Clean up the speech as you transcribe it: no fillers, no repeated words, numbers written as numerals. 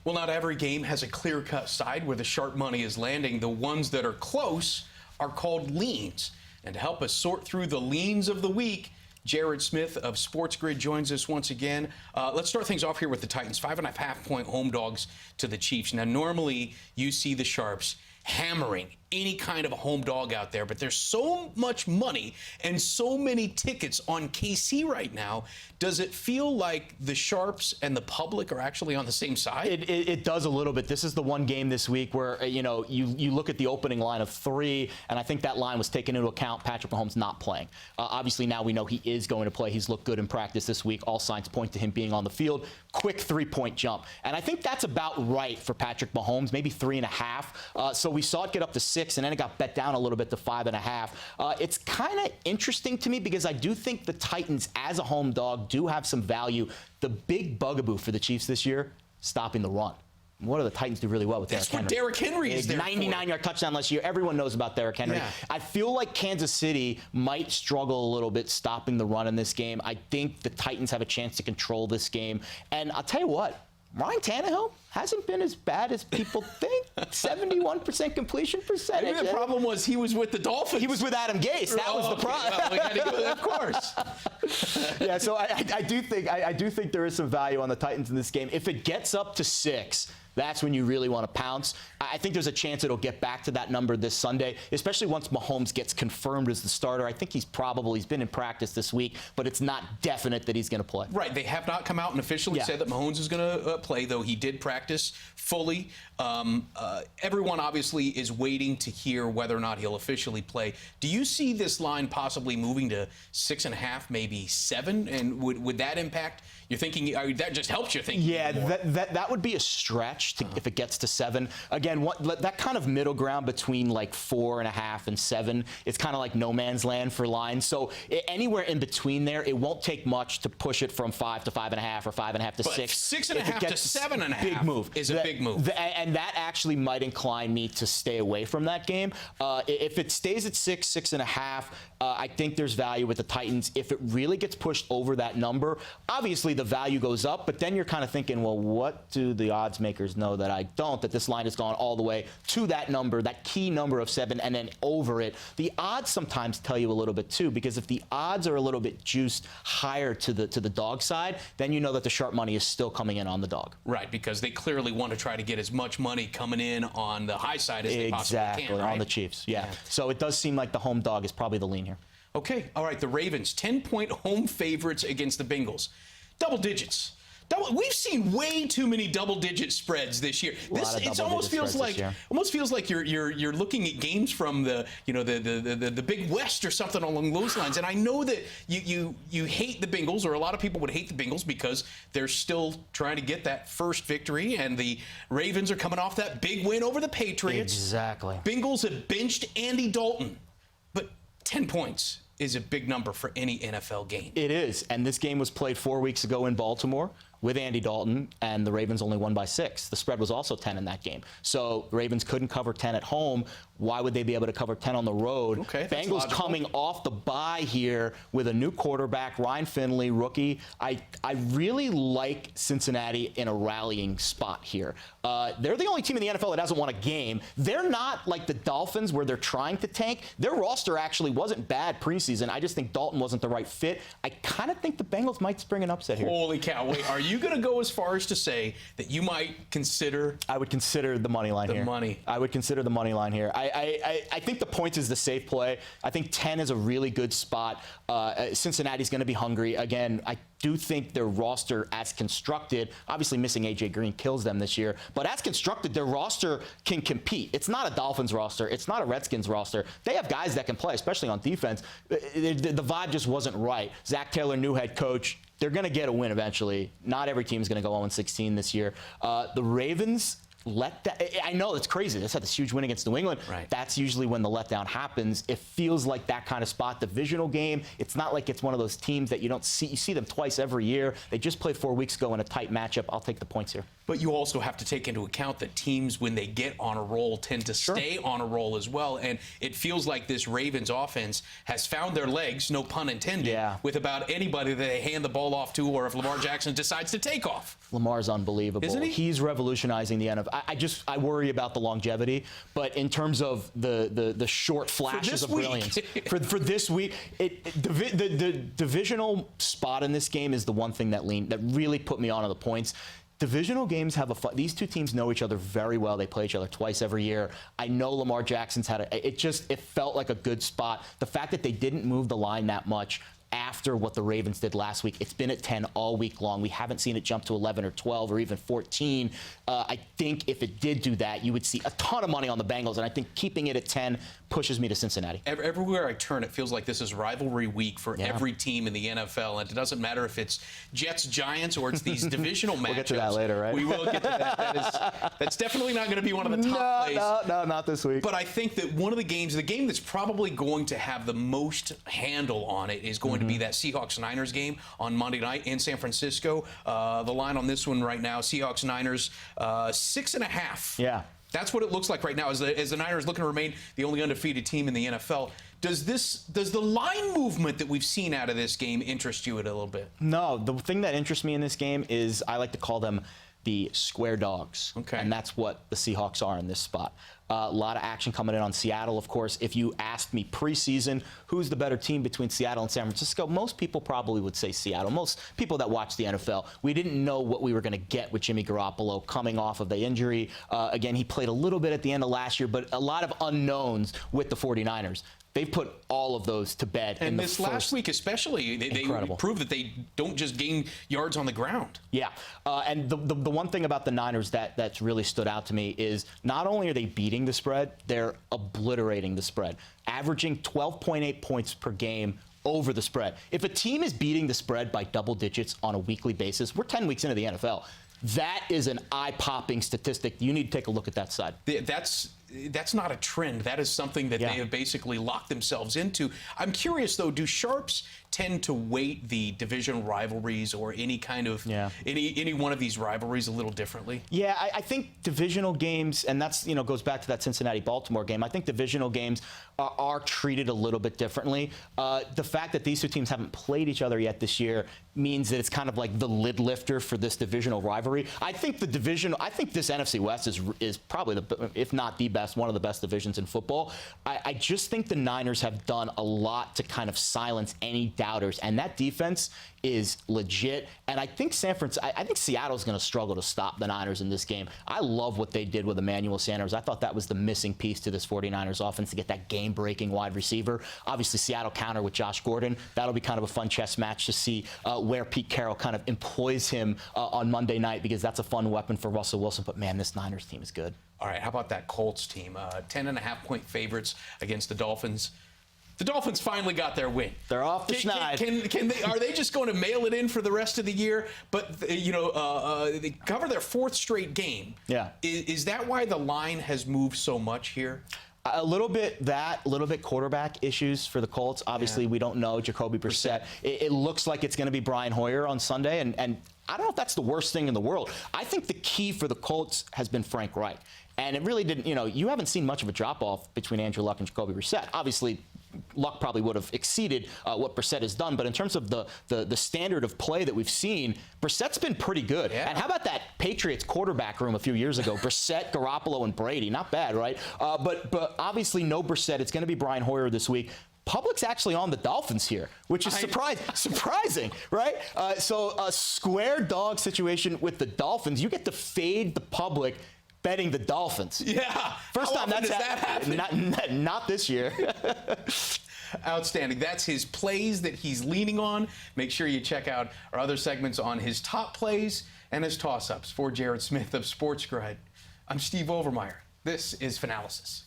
Well, not every game has a clear-cut side where the sharp money is landing. The ones that are close are called leans. And to help us sort through the leans of the week, Jared Smith of SportsGrid joins us once again. Let's start things off here with the Titans. 5.5-point home dogs to the Chiefs. Now, normally you see the Sharps hammering any kind of a home dog out there, but there's so much money and so many tickets on KC right now. Does it feel like the Sharps and the public are actually on the same side? It does a little bit. This is the one game this week where, you look at the opening line of 3, and I think that line was taken into account Patrick Mahomes not playing. Obviously, now we know he is going to play. He's looked good in practice this week. All signs point to him being on the field. Quick 3-point jump. And I think that's about right for Patrick Mahomes, maybe 3.5. So we saw it get up to 6, and then it got bet down a little bit to 5.5. It's kind of interesting to me because I do think the Titans, as a home dog, do have some value. The big bugaboo for the Chiefs this year, stopping the run. What do the Titans do really well with Derrick Henry? That's what Derrick Henry is there for. 99-yard touchdown last year. Everyone knows about Derrick Henry. Yeah. I feel like Kansas City might struggle a little bit stopping the run in this game. I think the Titans have a chance to control this game. And I'll tell you what, Ryan Tannehill hasn't been as bad as people think. 71% completion percentage. Maybe the problem was he was with the Dolphins. He was with Adam Gase. That was the problem. Well, we gotta go, of course. Yeah, so I do think there is some value on the Titans in this game. If it gets up to 6, that's when you really want to pounce. I think there's a chance it'll get back to that number this Sunday, especially once Mahomes gets confirmed as the starter. I think he's been in practice this week, but it's not definite that he's going to play. Right. They have not come out and officially said that Mahomes is going to play, though he did practice fully. Everyone obviously is waiting to hear whether or not he'll officially play. Do you see this line possibly moving to 6.5, maybe 7? And would that impact? You're thinking that just helps you think. Yeah, that would be a stretch if it gets to 7. Again, that kind of middle ground between like 4.5 and 7, it's kind of like no man's land for lines. So anywhere in between there, it won't take much to push it from 5 to 5.5 or 5.5 to 6. 6.5 to 7.5 big move. Is a big move. And that actually might incline me to stay away from that game. If it stays at 6, 6.5, I think there's value with the Titans. If it really gets pushed over that number, obviously the value goes up, but then you're kind of thinking, well, what do the odds makers know that I don't, that this line has gone all the way to that number, that key number of 7, and then over it. The odds sometimes tell you a little bit too, because if the odds are a little bit juiced higher to the dog side, then you know that the sharp money is still coming in on the dog. Right, because they clearly want to try to get as much money coming in on the high side as they possibly can, right? On the Chiefs, yeah. So it does seem like the home dog is probably the lean here. Okay, all right, the Ravens, 10-point home favorites against the Bengals. Double digits. We've seen way too many double-digit spreads this year. It almost feels like you're looking at games from the Big West or something along those lines. And I know that you hate the Bengals, or a lot of people would hate the Bengals because they're still trying to get that first victory, and the Ravens are coming off that big win over the Patriots. Exactly. Bengals have benched Andy Dalton, but 10 points is a big number for any NFL game. It is, and this game was played 4 weeks ago in Baltimore with Andy Dalton, and the Ravens only won by 6. The spread was also 10 in that game. So the Ravens couldn't cover 10 at home. Why would they be able to cover 10 on the road? Okay, Bengals coming off the bye here with a new quarterback, Ryan Finley, rookie. I really like Cincinnati in a rallying spot here. They're the only team in the NFL that hasn't won a game. They're not like the Dolphins where they're trying to tank. Their roster actually wasn't bad preseason. I just think Dalton wasn't the right fit. I kind of think the Bengals might spring an upset here. Holy cow. Wait, are you going to go as far as to say that you might consider? I would consider the money line here. I would consider the money line here. I think the points is the safe play. I think 10 is a really good spot. Cincinnati's going to be hungry. Again, I do think their roster as constructed, obviously missing A.J. Green kills them this year, but as constructed, their roster can compete. It's not a Dolphins roster. It's not a Redskins roster. They have guys that can play, especially on defense. The vibe just wasn't right. Zach Taylor, new head coach. They're going to get a win eventually. Not every team is going to go 0-16 this year. The Ravens, I know it's crazy. They had this huge win against New England. Right. That's usually when the letdown happens. It feels like that kind of spot. Divisional game. It's not like it's one of those teams that you don't see. You see them twice every year. They just played 4 weeks ago in a tight matchup. I'll take the points here. But you also have to take into account that teams, when they get on a roll, tend to stay on a roll as well. And it feels like this Ravens offense has found their legs, no pun intended, with about anybody that they hand the ball off to, or if Lamar Jackson decides to take off. Lamar's unbelievable. Isn't he? He's revolutionizing the NFL. I worry about the longevity, but in terms of the short flashes of brilliance for this week, the divisional spot in this game is the one thing that really put me on the points. Divisional games have a fun. These two teams know each other very well. They play each other twice every year. I know Lamar Jackson's had it felt like a good spot. The fact that they didn't move the line that much after what the Ravens did last week. It's been at 10 all week long. We haven't seen it jump to 11 or 12 or even 14. I think if it did do that, you would see a ton of money on the Bengals, and I think keeping it at 10 pushes me to Cincinnati. Everywhere I turn, it feels like this is rivalry week for every team in the NFL, and it doesn't matter if it's Jets-Giants or it's these divisional matchups. We'll get to that later, right? We will get to that. That's definitely not going to be one of the top plays. No, not this week. But I think that one of the game that's probably going to have the most handle on it is going to be that Seahawks-Niners game on Monday night in San Francisco. The line on this one right now, Seahawks-Niners, 6.5. Yeah. That's what it looks like right now as the Niners looking to remain the only undefeated team in the NFL. Does the line movement that we've seen out of this game interest you a little bit? No, the thing that interests me in this game is I like to call them the square dogs. Okay. And that's what the Seahawks are in this spot. A lot of action coming in on Seattle, of course. If you asked me preseason, who's the better team between Seattle and San Francisco, most people probably would say Seattle. Most people that watch the NFL, we didn't know what we were going to get with Jimmy Garoppolo coming off of the injury. Again, he played a little bit at the end of last year, but a lot of unknowns with the 49ers. They've put all of those to bed. And this last week especially, they proved that they don't just gain yards on the ground. Yeah, and the one thing about the Niners that's really stood out to me is not only are they beating the spread, they're obliterating the spread, averaging 12.8 points per game over the spread. If a team is beating the spread by double digits on a weekly basis, we're 10 weeks into the NFL. That is an eye-popping statistic. You need to take a look at that side. That's not a trend. That is something that they have basically locked themselves into. I'm curious, though, do sharps tend to weight the divisional rivalries or any kind of any one of these rivalries a little differently? Yeah, I think divisional games, and that's goes back to that Cincinnati-Baltimore game. I think divisional games are treated a little bit differently. The fact that these two teams haven't played each other yet this year means that it's kind of like the lid lifter for this divisional rivalry. I think this NFC West is probably if not the best, one of the best divisions in football. I just think the Niners have done a lot to kind of silence any doubters, and that defense is legit. And I think Seattle's going to struggle to stop the Niners in this game. I love what they did with Emmanuel Sanders. I thought that was the missing piece to this 49ers offense to get that game-breaking wide receiver. Obviously, Seattle counter with Josh Gordon. That'll be kind of a fun chess match to see where Pete Carroll kind of employs him on Monday night, because that's a fun weapon for Russell Wilson. But, man, this Niners team is good. All right, how about that Colts team? 10.5-point favorites against the Dolphins. The Dolphins finally got their win. They're off the schneid. Are they just going to mail it in for the rest of the year? But they cover their fourth straight game. Yeah. Is that why the line has moved so much here? A little bit quarterback issues for the Colts. Obviously, we don't know Jacoby Brissett. It looks like it's going to be Brian Hoyer on Sunday, and I don't know if that's the worst thing in the world. I think the key for the Colts has been Frank Reich. And it really didn't, you haven't seen much of a drop-off between Andrew Luck and Jacoby Brissett. Obviously, Luck probably would have exceeded what Brissett has done, but in terms of the standard of play that we've seen, Brissett's been pretty good. Yeah. And how about that Patriots quarterback room a few years ago? Brissett, Garoppolo, and Brady. Not bad, right? But obviously no Brissett. It's going to be Brian Hoyer this week. Public's actually on the Dolphins here, which is surprising, right? So a square dog situation with the Dolphins. You get to fade the public betting the Dolphins. Yeah. First time does that happen? Not this year. Outstanding. That's his plays that he's leaning on. Make sure you check out our other segments on his top plays and his toss-ups. For Jared Smith of SportsGrid, I'm Steve Overmyer. This is Fanalysis.